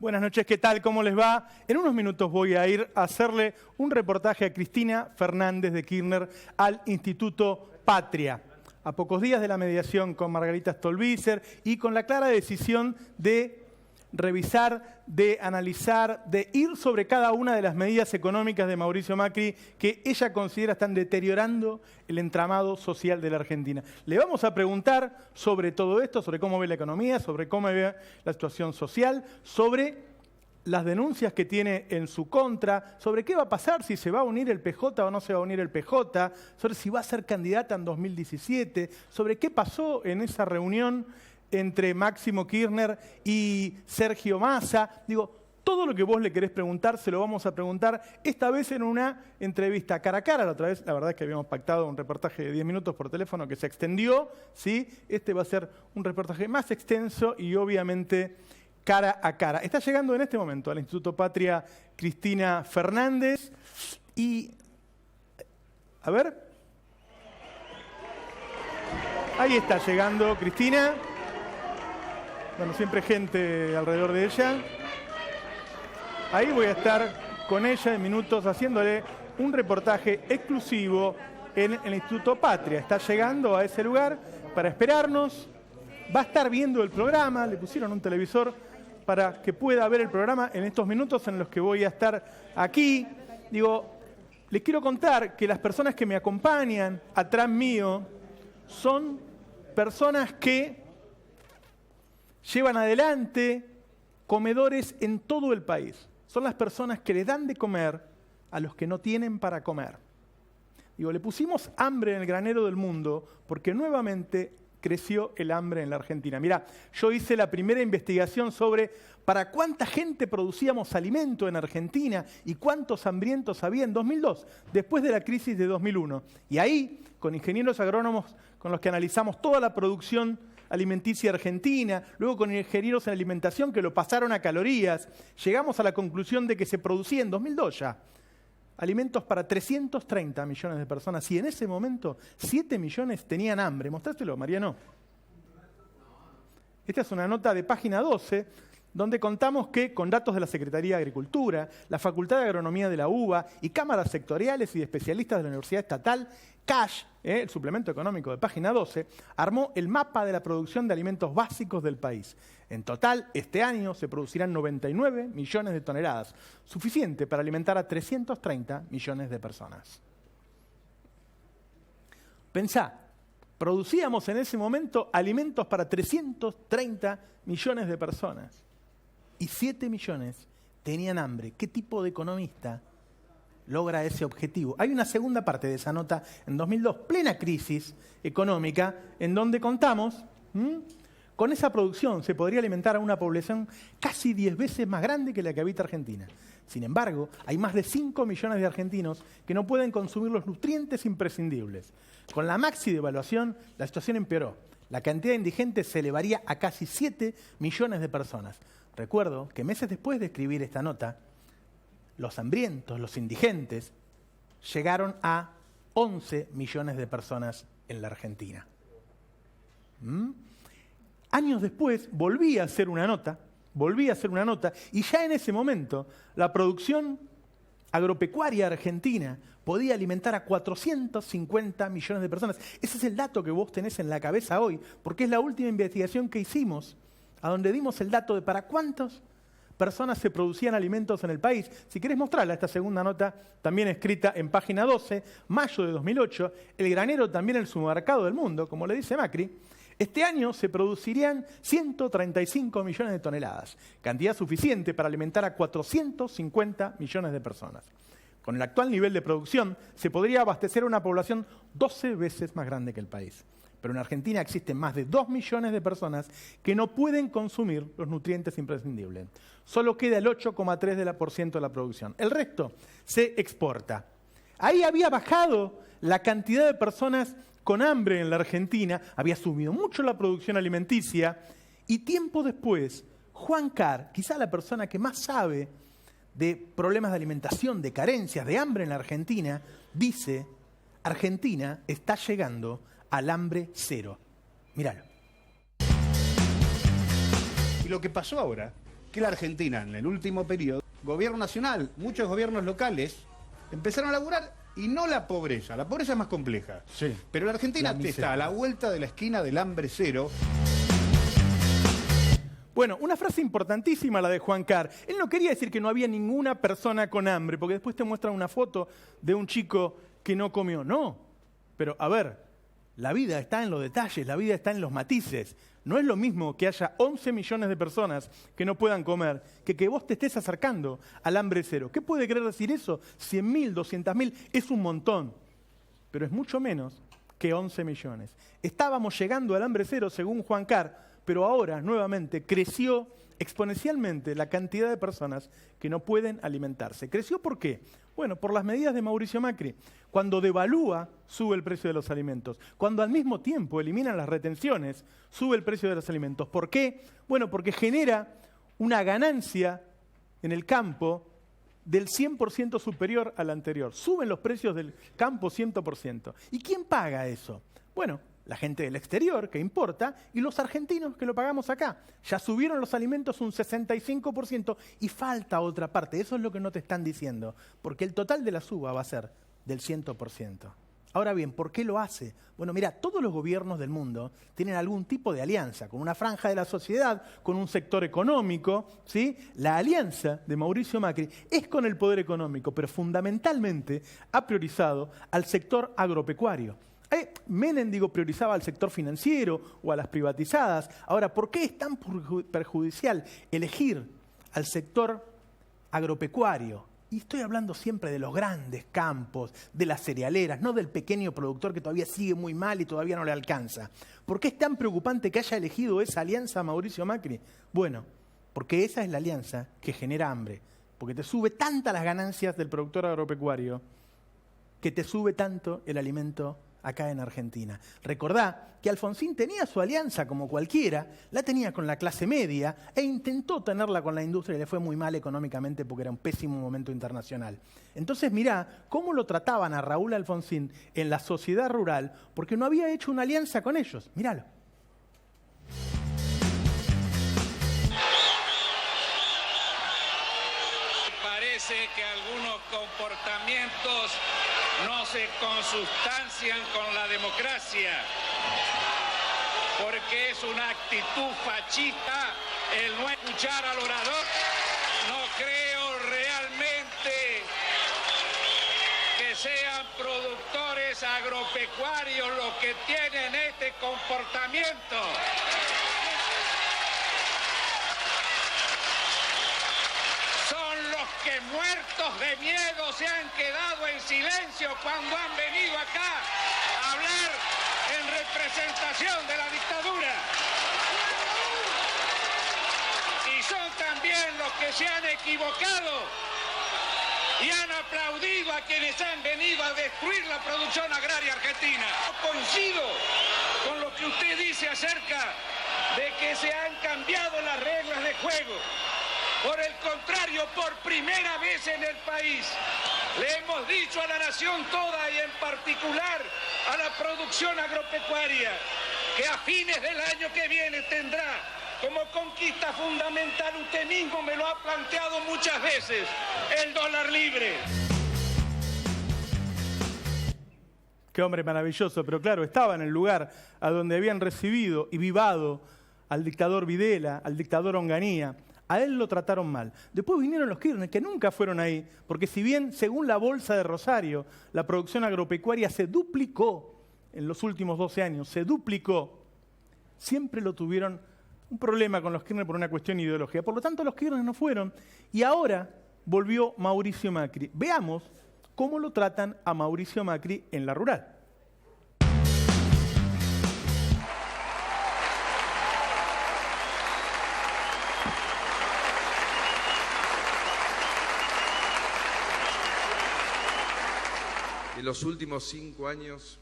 Buenas noches, ¿qué tal? ¿Cómo les va? En unos minutos voy a ir a hacerle un reportaje a Cristina Fernández de Kirchner al Instituto Patria. A pocos días de la mediación con Margarita Stolbizer y con la clara decisión de revisar, de analizar, de ir sobre cada una de las medidas económicas de Mauricio Macri que ella considera están deteriorando el entramado social de la Argentina. Le vamos a preguntar sobre todo esto, sobre cómo ve la economía, sobre cómo ve la situación social, sobre las denuncias que tiene en su contra, sobre qué va a pasar, si se va a unir el PJ o no se va a unir el PJ, sobre si va a ser candidata en 2017, sobre qué pasó en esa reunión entre Máximo Kirchner y Sergio Massa. Digo, todo lo que vos le querés preguntar se lo vamos a preguntar esta vez en una entrevista cara a cara. La otra vez, la verdad es que habíamos pactado un reportaje de 10 minutos por teléfono que se extendió, ¿sí? Este va a ser un reportaje más extenso y obviamente cara a cara. Está llegando en este momento al Instituto Patria Cristina Fernández y... A ver. Ahí está llegando Cristina. Bueno, siempre gente alrededor de ella. Ahí voy a estar con ella en minutos haciéndole un reportaje exclusivo en el Instituto Patria. Está llegando a ese lugar para esperarnos. Va a estar viendo el programa. Le pusieron un televisor para que pueda ver el programa en estos minutos en los que voy a estar aquí. Digo, les quiero contar que las personas que me acompañan atrás mío son personas que llevan adelante comedores en todo el país. Son las personas que le dan de comer a los que no tienen para comer. Digo, le pusimos hambre en el granero del mundo porque nuevamente creció el hambre en la Argentina. Mirá, yo hice la primera investigación sobre para cuánta gente producíamos alimento en Argentina y cuántos hambrientos había en 2002, después de la crisis de 2001. Y ahí, con ingenieros agrónomos con los que analizamos toda la producción alimenticia argentina, luego con ingenieros en alimentación que lo pasaron a calorías, llegamos a la conclusión de que se producía en 2002 ya alimentos para 330 millones de personas y en ese momento 7 millones tenían hambre. Mostrátelo, Mariano. Esta es una nota de página 12 donde contamos que con datos de la Secretaría de Agricultura, la Facultad de Agronomía de la UBA y cámaras sectoriales y de especialistas de la Universidad Estatal, CASH, el suplemento económico de página 12, armó el mapa de la producción de alimentos básicos del país. En total, este año se producirán 99 millones de toneladas, suficiente para alimentar a 330 millones de personas. Pensá, producíamos en ese momento alimentos para 330 millones de personas y 7 millones tenían hambre. ¿Qué tipo de economista logra ese objetivo? Hay una segunda parte de esa nota en 2002, plena crisis económica, en donde contamos, con esa producción se podría alimentar a una población casi 10 veces más grande que la que habita Argentina. Sin embargo, hay más de 5 millones de argentinos que no pueden consumir los nutrientes imprescindibles. Con la maxi devaluación, la situación empeoró. La cantidad de indigentes se elevaría a casi 7 millones de personas. Recuerdo que meses después de escribir esta nota, los hambrientos, los indigentes, llegaron a 11 millones de personas en la Argentina. Años después volví a hacer una nota, y ya en ese momento la producción agropecuaria argentina podía alimentar a 450 millones de personas. Ese es el dato que vos tenés en la cabeza hoy, porque es la última investigación que hicimos, a donde dimos el dato de para cuántas personas se producían alimentos en el país. Si querés mostrarla, esta segunda nota, también escrita en página 12, mayo de 2008, el granero también el supermercado del mundo, como le dice Macri. Este año se producirían 135 millones de toneladas, cantidad suficiente para alimentar a 450 millones de personas. Con el actual nivel de producción, se podría abastecer a una población 12 veces más grande que el país. Pero en Argentina existen más de 2 millones de personas que no pueden consumir los nutrientes imprescindibles. Solo queda el 8,3% de la producción. El resto se exporta. Ahí había bajado la cantidad de personas con hambre en la Argentina, había subido mucho la producción alimenticia y tiempo después, Juan Carr, quizá la persona que más sabe de problemas de alimentación, de carencias, de hambre en la Argentina, dice, Argentina está llegando al hambre cero. Míralo. Y lo que pasó ahora que la Argentina en el último periodo, gobierno nacional, muchos gobiernos locales, empezaron a laburar y no la pobreza es más compleja. Sí. Pero la Argentina está a la vuelta de la esquina del hambre cero. Bueno, una frase importantísima la de Juan Carr. Él no quería decir que no había ninguna persona con hambre, porque después te muestran una foto de un chico que no comió. No, pero a ver, la vida está en los detalles, la vida está en los matices. No es lo mismo que haya 11 millones de personas que no puedan comer, que vos te estés acercando al hambre cero. ¿Qué puede querer decir eso? 100.000, 200.000, es un montón, pero es mucho menos que 11 millones. Estábamos llegando al hambre cero, según Juan Carr, pero ahora, nuevamente, creció exponencialmente la cantidad de personas que no pueden alimentarse. ¿Creció por qué? Bueno, por las medidas de Mauricio Macri. Cuando devalúa, sube el precio de los alimentos. Cuando al mismo tiempo eliminan las retenciones, sube el precio de los alimentos. ¿Por qué? Bueno, porque genera una ganancia en el campo del 100% superior al anterior. Suben los precios del campo 100%. ¿Y quién paga eso? Bueno, la gente del exterior, que importa, y los argentinos que lo pagamos acá. Ya subieron los alimentos un 65% y falta otra parte. Eso es lo que no te están diciendo, porque el total de la suba va a ser del 100%. Ahora bien, ¿por qué lo hace? Bueno, mira, todos los gobiernos del mundo tienen algún tipo de alianza con una franja de la sociedad, con un sector económico, ¿sí? La alianza de Mauricio Macri es con el poder económico, pero fundamentalmente ha priorizado al sector agropecuario. Menem, priorizaba al sector financiero o a las privatizadas. Ahora, ¿por qué es tan perjudicial elegir al sector agropecuario? Y estoy hablando siempre de los grandes campos, de las cerealeras, no del pequeño productor que todavía sigue muy mal y todavía no le alcanza. ¿Por qué es tan preocupante que haya elegido esa alianza Mauricio Macri? Bueno, porque esa es la alianza que genera hambre. Porque te sube tantas las ganancias del productor agropecuario que te sube tanto el alimento acá en Argentina. Recordá que Alfonsín tenía su alianza como cualquiera, la tenía con la clase media e intentó tenerla con la industria y le fue muy mal económicamente porque era un pésimo momento internacional. Entonces mirá cómo lo trataban a Raúl Alfonsín en la sociedad rural porque no había hecho una alianza con ellos. Míralo. Parece que algunos comportamientos no se consustancian con la democracia, porque es una actitud fascista el no escuchar al orador. No creo realmente que sean productores agropecuarios los que tienen este comportamiento. Que muertos de miedo se han quedado en silencio cuando han venido acá a hablar en representación de la dictadura. Y son también los que se han equivocado y han aplaudido a quienes han venido a destruir la producción agraria argentina. No coincido con lo que usted dice acerca de que se han cambiado las reglas de juego. Por el contrario, por primera vez en el país, le hemos dicho a la nación toda y en particular a la producción agropecuaria que a fines del año que viene tendrá como conquista fundamental, usted mismo me lo ha planteado muchas veces, el dólar libre. Qué hombre maravilloso, pero claro, estaba en el lugar a donde habían recibido y vivado al dictador Videla, al dictador Onganía. A él lo trataron mal. Después vinieron los Kirchner, que nunca fueron ahí, porque si bien, según la Bolsa de Rosario, la producción agropecuaria se duplicó en los últimos 12 años, se duplicó, siempre lo tuvieron un problema con los Kirchner por una cuestión ideológica. Por lo tanto, los Kirchner no fueron, y ahora volvió Mauricio Macri. Veamos cómo lo tratan a Mauricio Macri en la rural. En los últimos 5 años,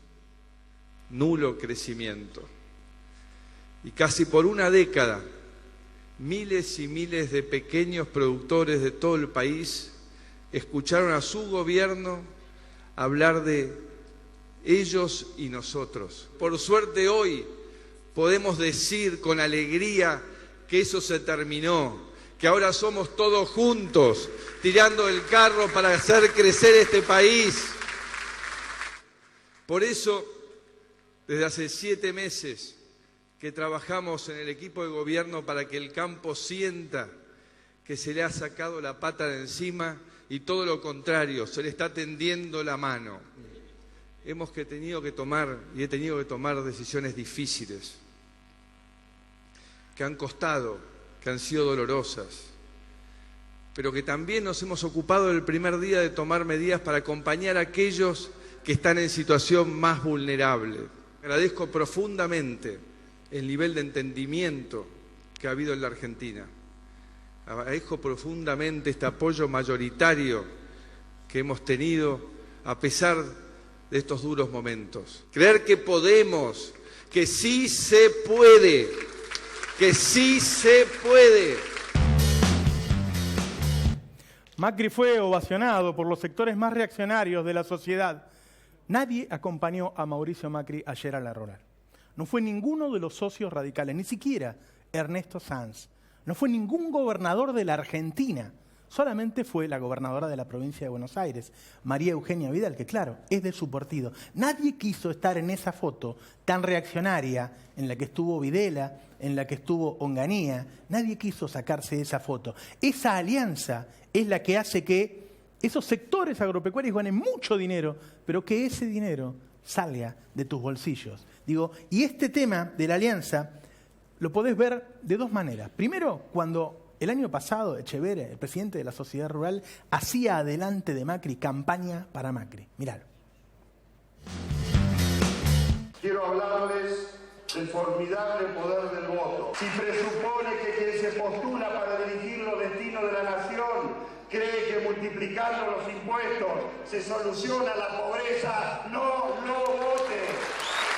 nulo crecimiento. Y casi por una década, miles y miles de pequeños productores de todo el país escucharon a su gobierno hablar de ellos y nosotros. Por suerte hoy podemos decir con alegría que eso se terminó, que ahora somos todos juntos, tirando el carro para hacer crecer este país. Por eso, desde hace 7 meses que trabajamos en el equipo de gobierno para que el campo sienta que se le ha sacado la pata de encima y todo lo contrario, se le está tendiendo la mano. He tenido que tomar decisiones difíciles, que han costado, que han sido dolorosas, pero que también nos hemos ocupado el primer día de tomar medidas para acompañar a aquellos que están en situación más vulnerable. Agradezco profundamente el nivel de entendimiento que ha habido en la Argentina. Agradezco profundamente este apoyo mayoritario que hemos tenido a pesar de estos duros momentos. Creer que podemos, que sí se puede, que sí se puede. Macri fue ovacionado por los sectores más reaccionarios de la sociedad. Nadie acompañó a Mauricio Macri ayer a la rural. No fue ninguno de los socios radicales, ni siquiera Ernesto Sanz. No fue ningún gobernador de la Argentina. Solamente fue la gobernadora de la provincia de Buenos Aires, María Eugenia Vidal, que claro, es de su partido. Nadie quiso estar en esa foto tan reaccionaria en la que estuvo Videla, en la que estuvo Onganía. Nadie quiso sacarse esa foto. Esa alianza es la que hace que esos sectores agropecuarios ganen mucho dinero, pero que ese dinero salga de tus bolsillos. Y este tema de la alianza lo podés ver de dos maneras. Primero, cuando el año pasado Echeverre, el presidente de la Sociedad Rural, hacía adelante de Macri campaña para Macri. Miralo. Quiero hablarles del formidable poder del voto. Si presupone que quien se postula para dirigir los destinos de la nación cree que multiplicando los impuestos se soluciona la pobreza, no lo vote.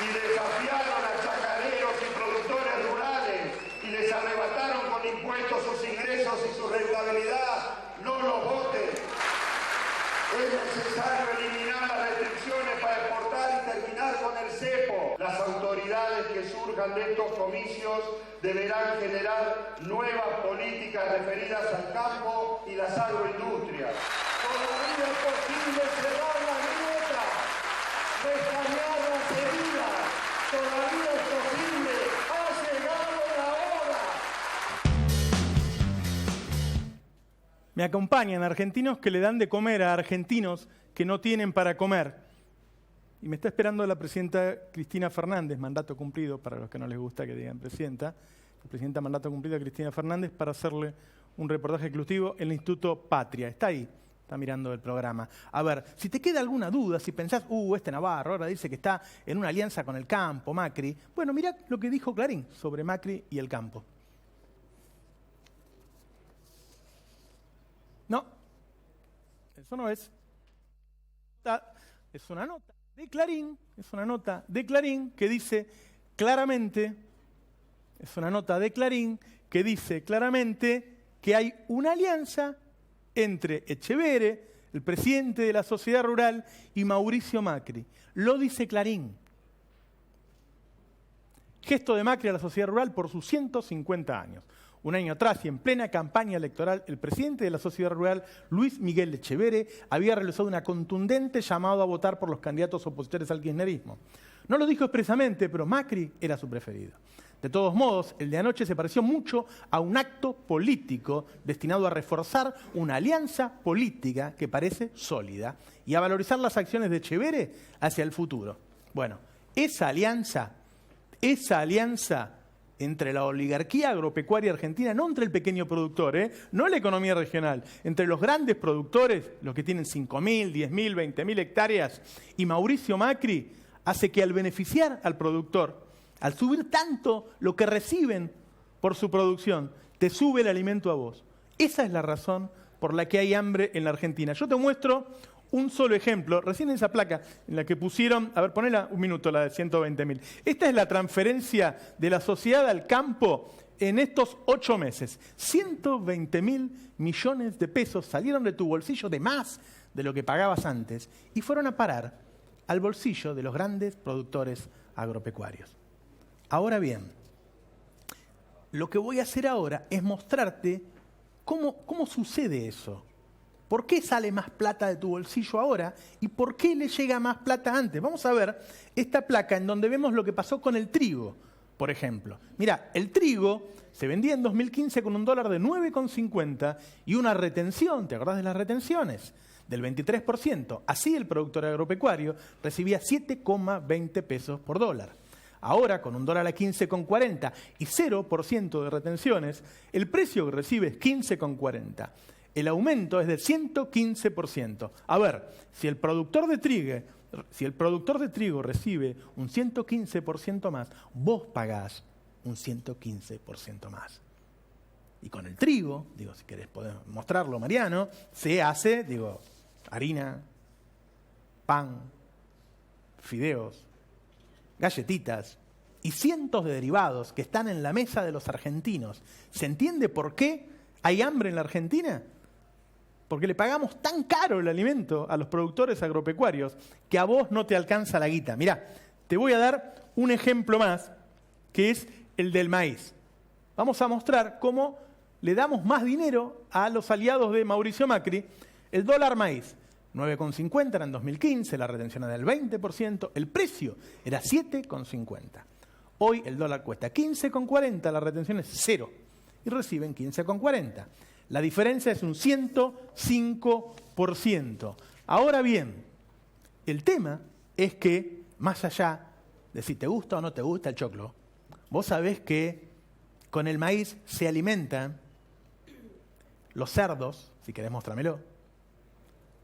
Y desafiaron a chacareros y productores rurales y les arrebataron con impuestos sus ingresos y su rentabilidad, no lo vote. Es necesario eliminar las restricciones para exportar y terminar con el cepo. Las autoridades que surjan de estos comicios deberán generar nuevas políticas referidas al campo y las agroindustrias. Todavía es posible cerrar la grieta, restaurar las heridas. Todavía es posible. Ha llegado la hora. Me acompañan argentinos que le dan de comer a argentinos que no tienen para comer. Y me está esperando la presidenta Cristina Fernández, mandato cumplido, para los que no les gusta que digan presidenta, presidenta mandato cumplido Cristina Fernández, para hacerle un reportaje exclusivo en el Instituto Patria. Está ahí, está mirando el programa. A ver, si te queda alguna duda, si pensás, este Navarro ahora dice que está en una alianza con el campo, Macri. Bueno, mirá lo que dijo Clarín sobre Macri y el campo. No, eso no es. Es una nota de Clarín, es una nota de Clarín que dice claramente, que hay una alianza entre Echeverre, el presidente de la Sociedad Rural, y Mauricio Macri. Lo dice Clarín. Gesto de Macri a la Sociedad Rural por sus 150 años. Un año atrás y en plena campaña electoral, el presidente de la Sociedad Rural, Luis Miguel Echeverre, había realizado una contundente llamado a votar por los candidatos opositores al kirchnerismo. No lo dijo expresamente, pero Macri era su preferido. De todos modos, el de anoche se pareció mucho a un acto político destinado a reforzar una alianza política que parece sólida y a valorizar las acciones de Echeverre hacia el futuro. Bueno, esa alianza entre la oligarquía agropecuaria argentina, no entre el pequeño productor, no la economía regional, entre los grandes productores, los que tienen 5.000, 10.000, 20.000 hectáreas, y Mauricio Macri, hace que al beneficiar al productor, al subir tanto lo que reciben por su producción, te sube el alimento a vos. Esa es la razón por la que hay hambre en la Argentina. Yo te muestro un solo ejemplo, recién en esa placa en la que pusieron, a ver, ponela un minuto, la de 120.000. Esta es la transferencia de la sociedad al campo en estos 8 meses. 120.000 millones de pesos salieron de tu bolsillo de más de lo que pagabas antes y fueron a parar al bolsillo de los grandes productores agropecuarios. Ahora bien, lo que voy a hacer ahora es mostrarte ¿Cómo sucede eso? ¿Por qué sale más plata de tu bolsillo ahora y por qué le llega más plata antes? Vamos a ver esta placa en donde vemos lo que pasó con el trigo, por ejemplo. Mirá, el trigo se vendía en 2015 con un dólar de 9,50 y una retención, ¿te acordás de las retenciones? Del 23%. Así el productor agropecuario recibía 7,20 pesos por dólar. Ahora, con un dólar a 15,40 y 0% de retenciones, el precio que recibe es 15,40. El aumento es del 115%. A ver, si el productor de trigo recibe un 115% más, vos pagás un 115% más. Y con el trigo, si querés podemos mostrarlo, Mariano, se hace, harina, pan, fideos, galletitas y cientos de derivados que están en la mesa de los argentinos. ¿Se entiende por qué hay hambre en la Argentina? Porque le pagamos tan caro el alimento a los productores agropecuarios que a vos no te alcanza la guita. Mirá, te voy a dar un ejemplo más, que es el del maíz. Vamos a mostrar cómo le damos más dinero a los aliados de Mauricio Macri. El dólar maíz, 9,50 era en 2015, la retención era del 20%, el precio era 7,50. Hoy el dólar cuesta 15,40, la retención es 0 y reciben 15,40. La diferencia es un 105%. Ahora bien, el tema es que, más allá de si te gusta o no te gusta el choclo, vos sabés que con el maíz se alimentan los cerdos, si querés mostrámelo,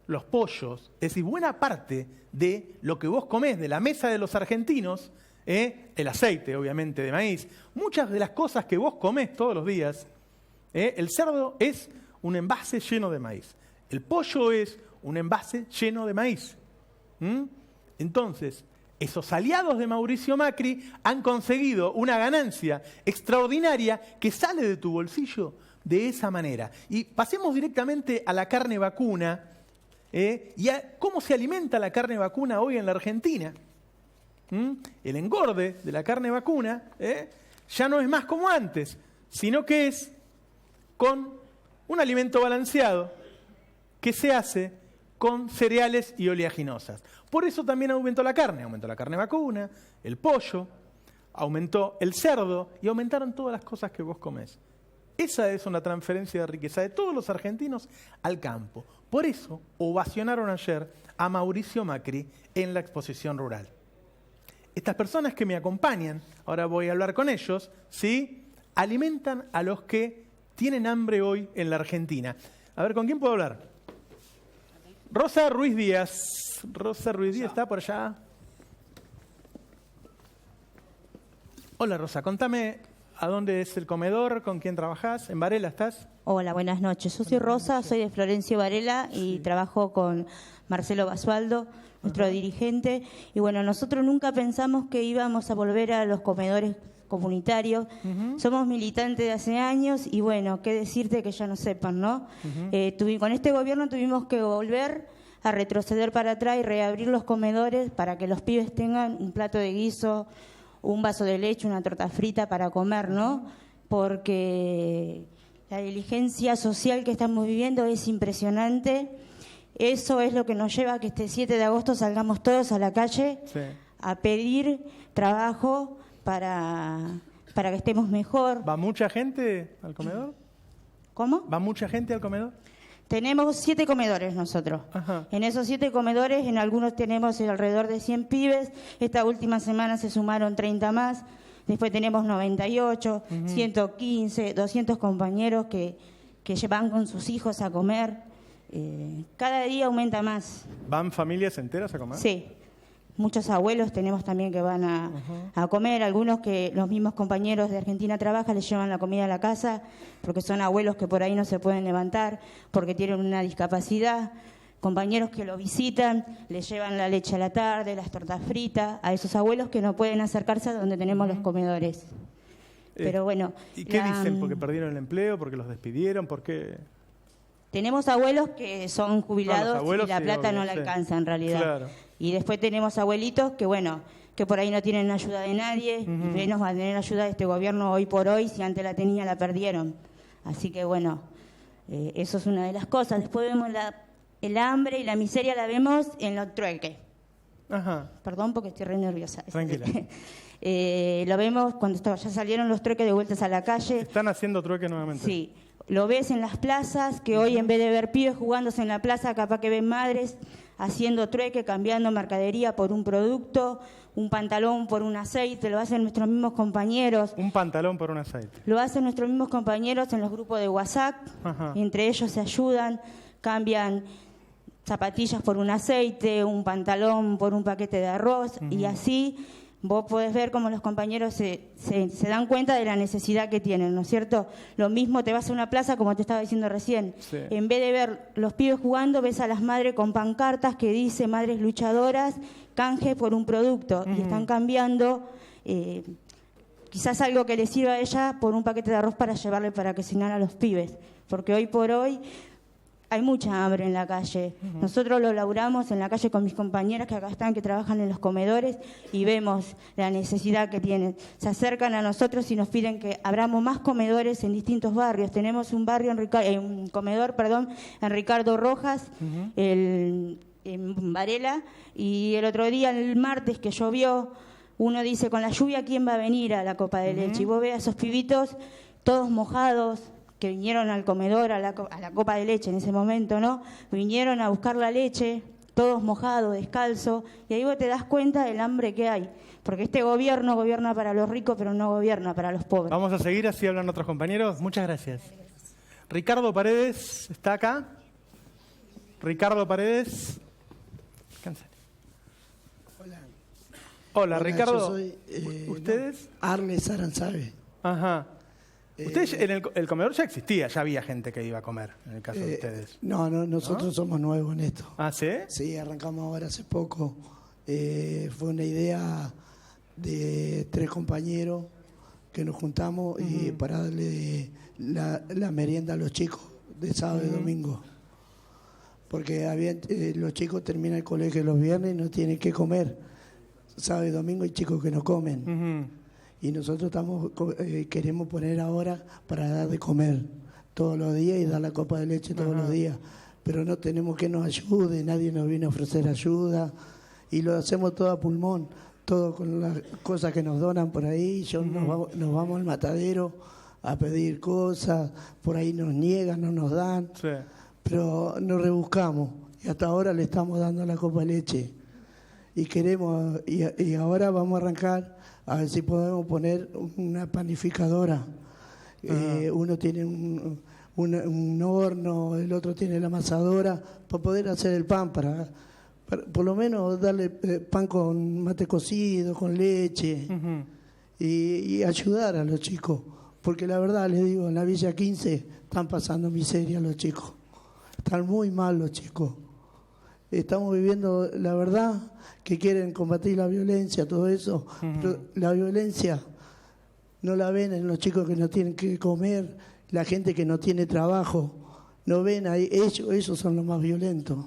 los pollos, es decir, buena parte de lo que vos comés de la mesa de los argentinos, el aceite, obviamente, de maíz, muchas de las cosas que vos comés todos los días, el cerdo es un envase lleno de maíz. El pollo es un envase lleno de maíz. Entonces, esos aliados de Mauricio Macri han conseguido una ganancia extraordinaria que sale de tu bolsillo de esa manera. Y pasemos directamente a la carne vacuna y a cómo se alimenta la carne vacuna hoy en la Argentina. El engorde de la carne vacuna ya no es más como antes, sino que es con un alimento balanceado que se hace con cereales y oleaginosas. Por eso también aumentó la carne vacuna, el pollo, aumentó el cerdo y aumentaron todas las cosas que vos comés. Esa es una transferencia de riqueza de todos los argentinos al campo. Por eso ovacionaron ayer a Mauricio Macri en la exposición rural. Estas personas que me acompañan, ahora voy a hablar con ellos, ¿sí?, alimentan a los que tienen hambre hoy en la Argentina. A ver, ¿con quién puedo hablar? Rosa Ruiz Díaz. Rosa Ruiz Díaz está por allá. Hola Rosa, contame a dónde es el comedor, con quién trabajás. ¿En Varela estás? Hola, buenas noches. Yo soy Rosa, soy de Florencio Varela y trabajo con Marcelo Basualdo, nuestro dirigente. Y bueno, nosotros nunca pensamos que íbamos a volver a los comedores comunitarios. Somos militantes de hace años y bueno, qué decirte que ya no sepan, ¿no? Con este gobierno tuvimos que volver a retroceder para atrás y reabrir los comedores para que los pibes tengan un plato de guiso, un vaso de leche, una torta frita para comer, ¿no? Porque la diligencia social que estamos viviendo es impresionante. Eso es lo que nos lleva a que este 7 de agosto salgamos todos a la calle a pedir trabajo para que estemos mejor. ¿Va mucha gente al comedor? ¿Cómo? ¿Va mucha gente al comedor? Tenemos 7 comedores nosotros. Ajá. En esos 7 comedores, en algunos tenemos alrededor de 100 pibes. Esta última semana se sumaron 30 más. Después tenemos 98, 115, 200 compañeros que van con sus hijos a comer. Cada día aumenta más. ¿Van familias enteras a comer? Sí. Muchos abuelos tenemos también que van a comer, algunos que los mismos compañeros de Argentina Trabaja les llevan la comida a la casa porque son abuelos que por ahí no se pueden levantar, porque tienen una discapacidad, compañeros que lo visitan, les llevan la leche a la tarde, las tortas fritas, a esos abuelos que no pueden acercarse a donde tenemos los comedores. Pero bueno. ¿Y qué dicen? ¿Porque perdieron el empleo? ¿Porque los despidieron? ¿Por qué? Tenemos abuelos que son jubilados y la plata no la alcanza en realidad. Claro. Y después tenemos abuelitos que, bueno, que por ahí no tienen ayuda de nadie, y menos va a tener ayuda de este gobierno hoy por hoy, si antes la tenía la perdieron. Así que, bueno, Eso es una de las cosas. Después vemos el hambre y la miseria, la vemos en los trueques. Ajá. Perdón porque estoy re nerviosa. Tranquila. Lo vemos cuando ya salieron los trueques de vueltas a la calle. Están haciendo trueque nuevamente. Sí. Lo ves en las plazas, que hoy en vez de ver pibes jugándose en la plaza, capaz que ven madres haciendo trueque, cambiando mercadería por un producto, un pantalón por un aceite, lo hacen nuestros mismos compañeros. Un pantalón por un aceite. Lo hacen nuestros mismos compañeros en los grupos de WhatsApp. Ajá. Entre ellos se ayudan, cambian zapatillas por un aceite, un pantalón por un paquete de arroz, y así vos podés ver cómo los compañeros se dan cuenta de la necesidad que tienen, ¿no es cierto? Lo mismo te vas a una plaza, como te estaba diciendo recién. Sí. En vez de ver los pibes jugando, ves a las madres con pancartas que dice madres luchadoras, canje por un producto. Y están cambiando quizás algo que les sirva a ella por un paquete de arroz para llevarle para cocinar a los pibes. Porque hoy por hoy hay mucha hambre en la calle. Nosotros lo laburamos en la calle con mis compañeras que acá están, que trabajan en los comedores, y vemos la necesidad que tienen. Se acercan a nosotros y nos piden que abramos más comedores en distintos barrios. Tenemos un comedor en Ricardo Rojas, en Varela, y el otro día, el martes que llovió, uno dice, con la lluvia, ¿quién va a venir a la copa de leche? Y vos ves a esos pibitos todos mojados, que vinieron al comedor, a la copa de leche en ese momento, ¿no? Vinieron a buscar la leche, todos mojados, descalzos, y ahí vos te das cuenta del hambre que hay, porque este gobierno gobierna para los ricos, pero no gobierna para los pobres. Vamos a seguir, así hablan otros compañeros. Muchas gracias. Ricardo Paredes, ¿está acá? Ricardo Paredes. Cancel. Hola, Ricardo. Yo soy, ¿Ustedes? Arles Aranzabe. Ajá. Ustedes, en el comedor ya existía, ya había gente que iba a comer, en el caso de ustedes. No, nosotros somos nuevos en esto. ¿Ah, sí? Sí, arrancamos ahora hace poco. Fue una idea de 3 compañeros que nos juntamos y para darle la merienda a los chicos de sábado y domingo. Porque los chicos terminan el colegio los viernes y no tienen que comer. Sábado y domingo hay chicos que no comen. Y nosotros queremos poner ahora para dar de comer todos los días y dar la copa de leche todos los días. Pero no tenemos que nos ayude, nadie nos viene a ofrecer ayuda. Y lo hacemos todo a pulmón, todo con las cosas que nos donan por ahí. Nos vamos al matadero a pedir cosas, por ahí nos niegan, no nos dan. Sí. Pero nos rebuscamos y hasta ahora le estamos dando la copa de leche. Y ahora vamos a arrancar a ver si podemos poner una panificadora. Uno tiene un horno, el otro tiene la amasadora, para poder hacer el pan, para por lo menos darle pan con mate cocido, con leche, y ayudar a los chicos. Porque la verdad, les digo, en la Villa 15 están pasando miseria los chicos. Están muy mal los chicos. Estamos viviendo, la verdad, que quieren combatir la violencia, todo eso, pero la violencia no la ven en los chicos que no tienen que comer, la gente que no tiene trabajo, no ven ahí, ellos son los más violentos.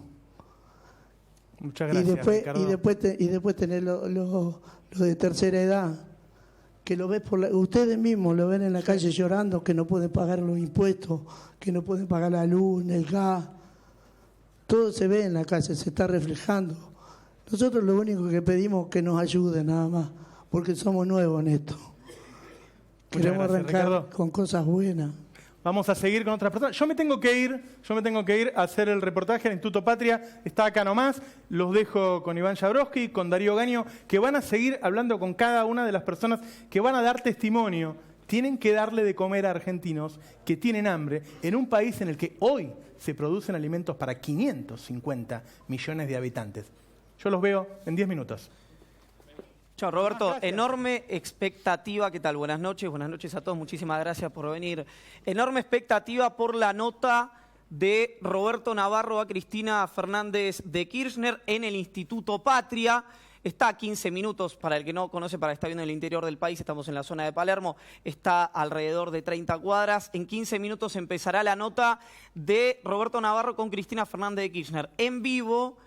Muchas gracias, Ricardo. Y después tener los de tercera edad, que lo ves ustedes mismos lo ven en la calle llorando, que no pueden pagar los impuestos, que no pueden pagar la luz, el gas. Todo se ve en la calle, se está reflejando. Nosotros lo único que pedimos es que nos ayuden nada más, porque somos nuevos en esto. Queremos arrancar, Ricardo, con cosas buenas. Vamos a seguir con otras personas. Yo me tengo que ir a hacer el reportaje al Instituto Patria. Está acá nomás. Los dejo con Iván Jabrowski, con Darío Gaño, que van a seguir hablando con cada una de las personas que van a dar testimonio. Tienen que darle de comer a argentinos que tienen hambre en un país en el que hoy se producen alimentos para 550 millones de habitantes. Yo los veo en 10 minutos. Chao, Roberto. Enorme expectativa. ¿Qué tal? Buenas noches a todos. Muchísimas gracias por venir. Enorme expectativa por la nota de Roberto Navarro a Cristina Fernández de Kirchner en el Instituto Patria. Está a 15 minutos, para el que no conoce, para el que está viendo en el interior del país, estamos en la zona de Palermo, está alrededor de 30 cuadras. En 15 minutos empezará la nota de Roberto Navarro con Cristina Fernández de Kirchner. En vivo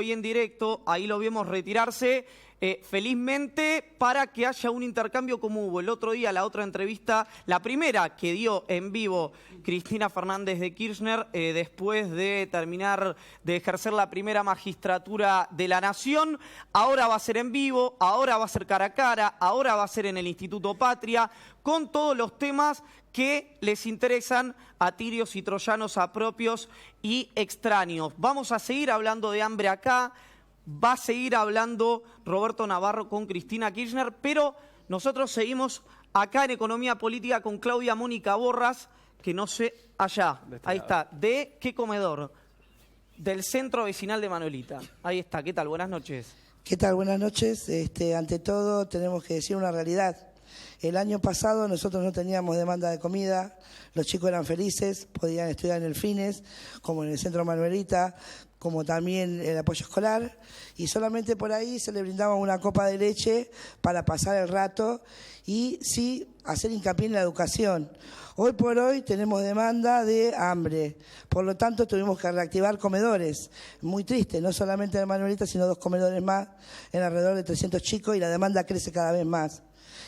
y en directo, ahí lo vemos retirarse. felizmente para que haya un intercambio como hubo el otro día, la otra entrevista, la primera que dio en vivo Cristina Fernández de Kirchner después de terminar de ejercer la primera magistratura de la Nación. Ahora va a ser en vivo, ahora va a ser cara a cara, ahora va a ser en el Instituto Patria, con todos los temas que les interesan a tirios y troyanos, a propios y extraños. Vamos a seguir hablando de hambre acá. Va a seguir hablando Roberto Navarro con Cristina Kirchner, pero nosotros seguimos acá en Economía Política con Claudia Mónica Borras, que no sé, allá, ahí está, ¿de qué comedor? Del Centro Vecinal de Manuelita. Ahí está, ¿qué tal? Buenas noches. ¿Qué tal? Buenas noches. Ante todo tenemos que decir una realidad. El año pasado nosotros no teníamos demanda de comida, los chicos eran felices, podían estudiar en el Fines, como en el Centro Manuelita, como también el apoyo escolar, y solamente por ahí se le brindaba una copa de leche para pasar el rato y sí hacer hincapié en la educación. Hoy por hoy tenemos demanda de hambre, por lo tanto tuvimos que reactivar comedores. Muy triste, no solamente en Manuelita, sino 2 comedores más, en alrededor de 300 chicos, y la demanda crece cada vez más,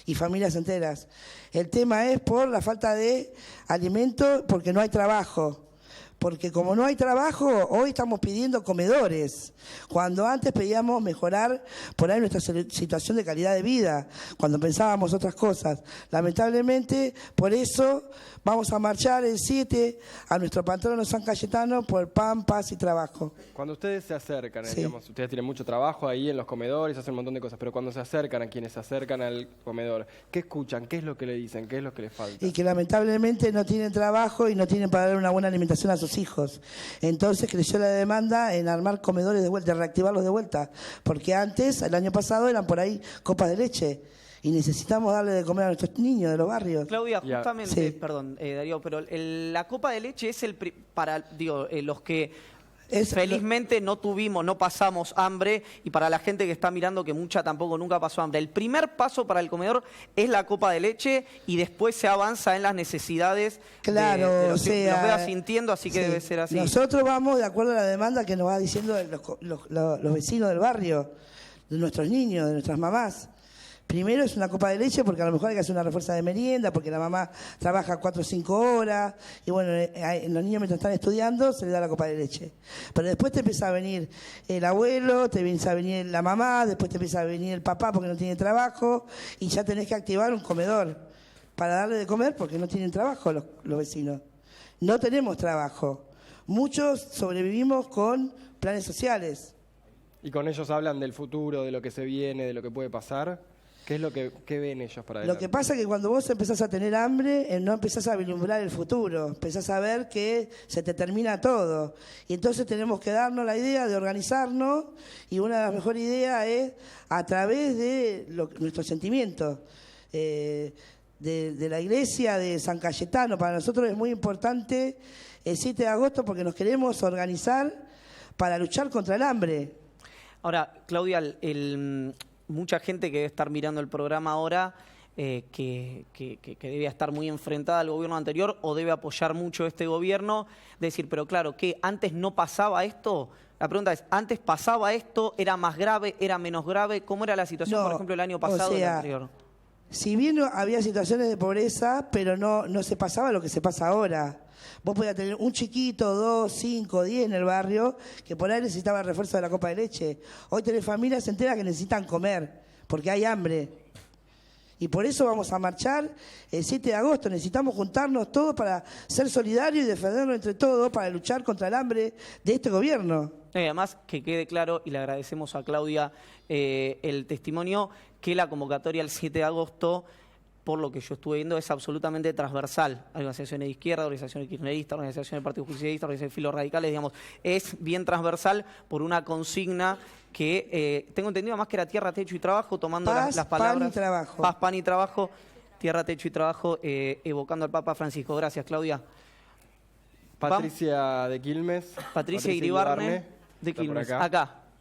y familias enteras. El tema es por la falta de alimento, porque no hay trabajo. Porque como no hay trabajo, hoy estamos pidiendo comedores, cuando antes pedíamos mejorar por ahí nuestra situación de calidad de vida, cuando pensábamos otras cosas. Lamentablemente, por eso vamos a marchar el 7 a nuestro patrono San Cayetano por pan, paz y trabajo. Cuando ustedes se acercan, Sí. digamos, ustedes tienen mucho trabajo ahí en los comedores, hacen un montón de cosas, pero cuando se acercan a quienes se acercan al comedor, ¿qué escuchan? ¿Qué es lo que le dicen? ¿Qué es lo que les falta? Y que lamentablemente no tienen trabajo y no tienen para dar una buena alimentación a sus hijos. Entonces creció la demanda en armar comedores de vuelta, reactivarlos de vuelta, porque antes, el año pasado, eran por ahí copas de leche y necesitamos darle de comer a nuestros niños de los barrios. Claudia, justamente, Sí. perdón, Darío, pero la copa de leche es para los que Es felizmente no pasamos hambre, y para la gente que está mirando que mucha tampoco nunca pasó hambre. El primer paso para el comedor es la copa de leche y después se avanza en las necesidades Claro, de o sea, los vea sintiendo, así que sí. debe ser así. Nosotros vamos de acuerdo a la demanda que nos va diciendo los vecinos del barrio, de nuestros niños, de nuestras mamás. Primero es una copa de leche, porque a lo mejor hay que hacer una refuerza de merienda, porque la mamá trabaja 4 o 5 horas, y bueno, los niños mientras están estudiando se les da la copa de leche. Pero después te empieza a venir el abuelo, te empieza a venir la mamá, después te empieza a venir el papá porque no tiene trabajo, y ya tenés que activar un comedor para darle de comer porque no tienen trabajo los vecinos. No tenemos trabajo. Muchos sobrevivimos con planes sociales. Y con ellos hablan del futuro, de lo que se viene, de lo que puede pasar. ¿Qué es lo que ven ellos para adelante? Lo que pasa es que cuando vos empezás a tener hambre, no empezás a vislumbrar el futuro, empezás a ver que se te termina todo. Y entonces tenemos que darnos la idea de organizarnos, y una de las mejores ideas es a través de nuestros sentimientos. De la iglesia de San Cayetano, para nosotros es muy importante el 7 de agosto porque nos queremos organizar para luchar contra el hambre. Ahora, Claudia, mucha gente que debe estar mirando el programa ahora, que debe estar muy enfrentada al gobierno anterior o debe apoyar mucho este gobierno, decir, pero claro, ¿qué? ¿Antes no pasaba esto? La pregunta es, ¿antes pasaba esto? ¿Era más grave? ¿Era menos grave? ¿Cómo era la situación, por ejemplo, el año pasado y el anterior? Si bien había situaciones de pobreza, pero no se pasaba lo que se pasa ahora. Vos podías tener un chiquito, 2, 5, 10 en el barrio, que por ahí necesitaba el refuerzo de la copa de leche. Hoy tenés familias enteras que necesitan comer, porque hay hambre. Y por eso vamos a marchar el 7 de agosto. Necesitamos juntarnos todos para ser solidarios y defendernos entre todos para luchar contra el hambre de este gobierno. Además, que quede claro, y le agradecemos a Claudia el testimonio, que la convocatoria el 7 de agosto, por lo que yo estuve viendo, es absolutamente transversal. Hay organizaciones de izquierda, organizaciones kirchneristas, organizaciones del Partido Justicialista, organizaciones filoradicales, digamos. Es bien transversal por una consigna que tengo entendido más que era tierra, techo y trabajo, tomando Paz, las palabras. pan y trabajo. Paz, pan y trabajo, tierra, techo y trabajo, evocando al Papa Francisco. Gracias, Claudia. Patricia de Quilmes. Patricia Iribarne de Quilmes.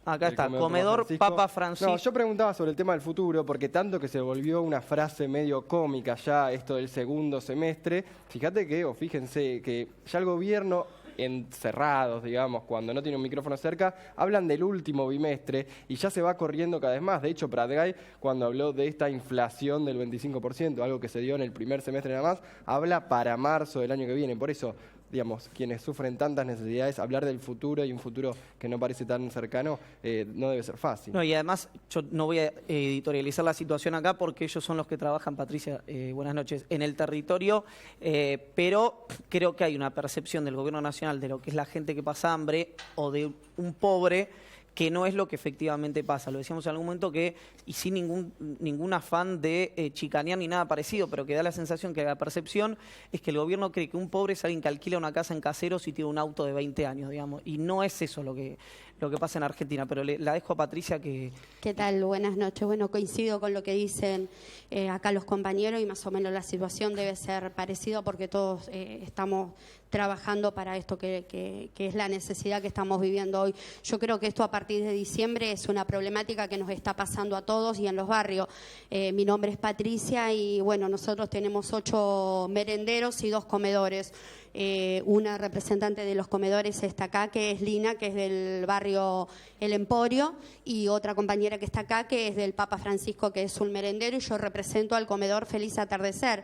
Acá está, comedor Papa Francisco. No, yo preguntaba sobre el tema del futuro, porque tanto que se volvió una frase medio cómica ya esto del segundo semestre. Fíjate que, o fíjense, que ya el gobierno encerrados, digamos, cuando no tienen un micrófono cerca, hablan del último bimestre y ya se va corriendo cada vez más. De hecho, Pratgay, cuando habló de esta inflación del 25%, algo que se dio en el primer semestre nada más, habla para marzo del año que viene. Por eso, digamos, quienes sufren tantas necesidades, hablar del futuro y un futuro que no parece tan cercano, no debe ser fácil. No, y además yo no voy a editorializar la situación acá porque ellos son los que trabajan, Patricia, buenas noches, en el territorio, pero creo que hay una percepción del gobierno nacional de lo que es la gente que pasa hambre o de un pobre que no es lo que efectivamente pasa. Lo decíamos en algún momento que, y sin ningún afán de chicanear ni nada parecido, pero que da la sensación que la percepción es que el gobierno cree que un pobre es alguien que alquila una casa en Caseros y tiene un auto de 20 años, digamos, y no es eso lo que pasa en Argentina, pero la dejo a Patricia que... ¿Qué tal? Buenas noches. Bueno, coincido con lo que dicen acá los compañeros y más o menos la situación debe ser parecida porque todos estamos trabajando para esto que es la necesidad que estamos viviendo hoy. Yo creo que esto a partir de diciembre es una problemática que nos está pasando a todos y en los barrios. Mi nombre es Patricia y bueno, nosotros tenemos 8 merenderos y 2 comedores. Una representante de los comedores está acá, que es Lina, que es del barrio El Emporio, y otra compañera que está acá, que es del Papa Francisco, que es un merendero, y yo represento al comedor Feliz Atardecer,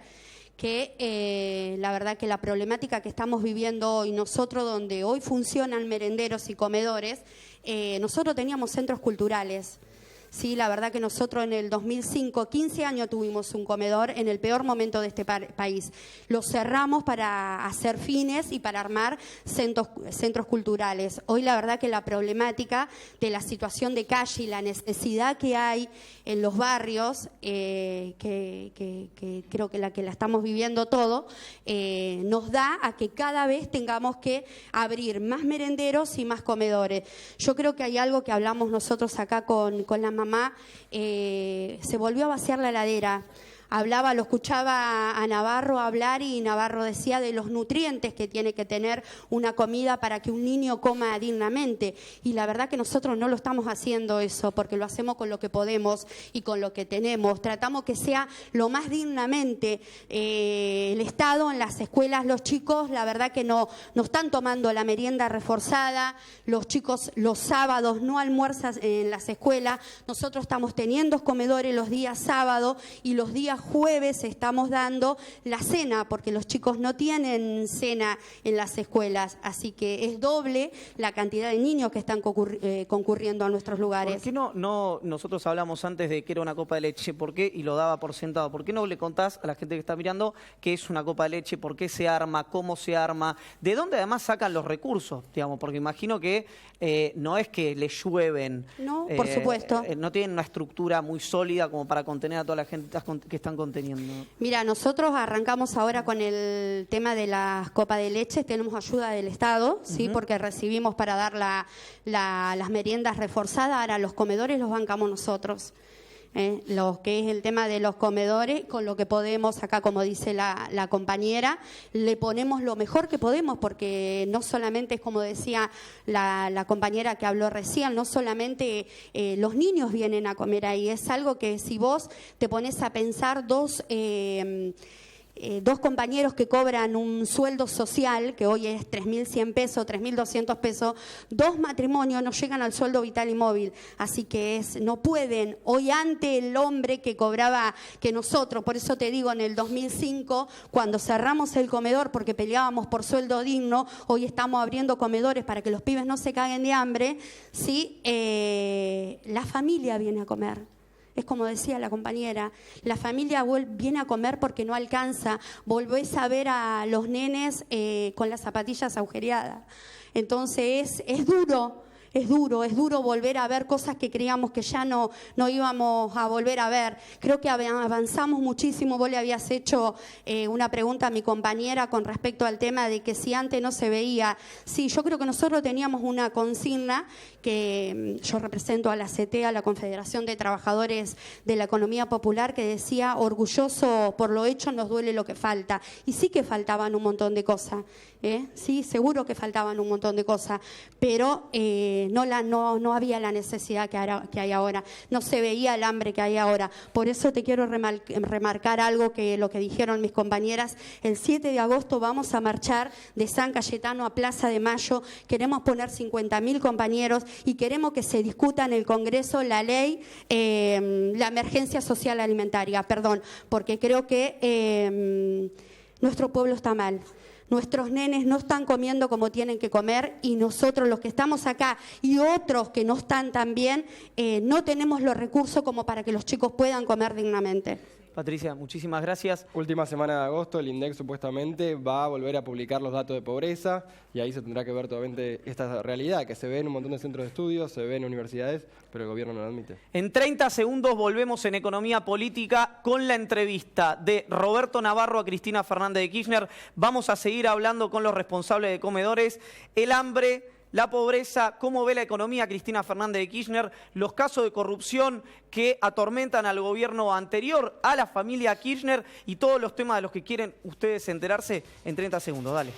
que la verdad que la problemática que estamos viviendo hoy, nosotros donde hoy funcionan merenderos y comedores, nosotros teníamos centros culturales. Sí, la verdad que nosotros en el 2005, 15 años tuvimos un comedor en el peor momento de este país. Lo cerramos para hacer fines y para armar centros culturales. Hoy la verdad que la problemática de la situación de calle y la necesidad que hay en los barrios, que creo que la estamos viviendo todo, nos da a que cada vez tengamos que abrir más merenderos y más comedores. Yo creo que hay algo que hablamos nosotros acá con la mamá, se volvió a vaciar la heladera. Lo escuchaba a Navarro hablar y Navarro decía de los nutrientes que tiene que tener una comida para que un niño coma dignamente. Y la verdad que nosotros no lo estamos haciendo eso, porque lo hacemos con lo que podemos y con lo que tenemos. Tratamos que sea lo más dignamente. El Estado en las escuelas, los chicos, la verdad que no están tomando la merienda reforzada. Los chicos los sábados no almuerzan en las escuelas. Nosotros estamos teniendo comedores los días sábados y los días jueves estamos dando la cena, porque los chicos no tienen cena en las escuelas, así que es doble la cantidad de niños que están concurriendo a nuestros lugares. ¿Por qué no nosotros hablamos antes de que era una copa de leche? ¿Por qué? Y lo daba por sentado. ¿Por qué no le contás a la gente que está mirando qué es una copa de leche? ¿Por qué se arma? ¿Cómo se arma? ¿De dónde además sacan los recursos? Digamos, porque imagino que no es que les llueven. No, por supuesto. No tienen una estructura muy sólida como para contener a toda la gente que están conteniendo. Mira, nosotros arrancamos ahora con el tema de las copas de leche, tenemos ayuda del Estado, ¿sí? Porque recibimos para dar las meriendas reforzadas, ahora los comedores los bancamos nosotros. Lo que es el tema de los comedores, con lo que podemos acá, como dice la compañera, le ponemos lo mejor que podemos, porque no solamente es como decía la compañera que habló recién, no solamente los niños vienen a comer ahí, es algo que si vos te pones a pensar dos compañeros que cobran un sueldo social, que hoy es 3.100 pesos, 3.200 pesos, 2 matrimonios no llegan al sueldo vital y móvil, así que no pueden, hoy ante el hombre que cobraba, que nosotros, por eso te digo, en el 2005, cuando cerramos el comedor porque peleábamos por sueldo digno, hoy estamos abriendo comedores para que los pibes no se caguen de hambre, ¿sí? La familia viene a comer. Es como decía la compañera, la familia viene a comer porque no alcanza, volvés a ver a los nenes con las zapatillas agujereadas. Entonces es duro volver a ver cosas que creíamos que ya no íbamos a volver a ver. Creo que avanzamos muchísimo. Vos le habías hecho una pregunta a mi compañera con respecto al tema de que si antes no se veía. Sí, yo creo que nosotros teníamos una consigna que yo represento a la CT, a la Confederación de Trabajadores de la Economía Popular, que decía, orgulloso por lo hecho, nos duele lo que falta. Y sí que faltaban un montón de cosas. Sí, seguro que faltaban un montón de cosas, pero no había la necesidad que hay ahora, no se veía el hambre que hay ahora. Por eso te quiero remarcar algo que lo que dijeron mis compañeras. El 7 de agosto vamos a marchar de San Cayetano a Plaza de Mayo. Queremos poner 50.000 compañeros y queremos que se discuta en el Congreso la ley, la emergencia social alimentaria, porque creo que nuestro pueblo está mal. Nuestros nenes no están comiendo como tienen que comer y nosotros, los que estamos acá y otros que no están tan bien, no tenemos los recursos como para que los chicos puedan comer dignamente. Patricia, muchísimas gracias. Última semana de agosto, el INDEC supuestamente va a volver a publicar los datos de pobreza y ahí se tendrá que ver totalmente esta realidad que se ve en un montón de centros de estudios, se ve en universidades, pero el gobierno no lo admite. En 30 segundos volvemos en Economía Política con la entrevista de Roberto Navarro a Cristina Fernández de Kirchner. Vamos a seguir hablando con los responsables de comedores, el hambre, la pobreza, cómo ve la economía Cristina Fernández de Kirchner, los casos de corrupción que atormentan al gobierno anterior, a la familia Kirchner y todos los temas de los que quieren ustedes enterarse en 30 segundos. Dale.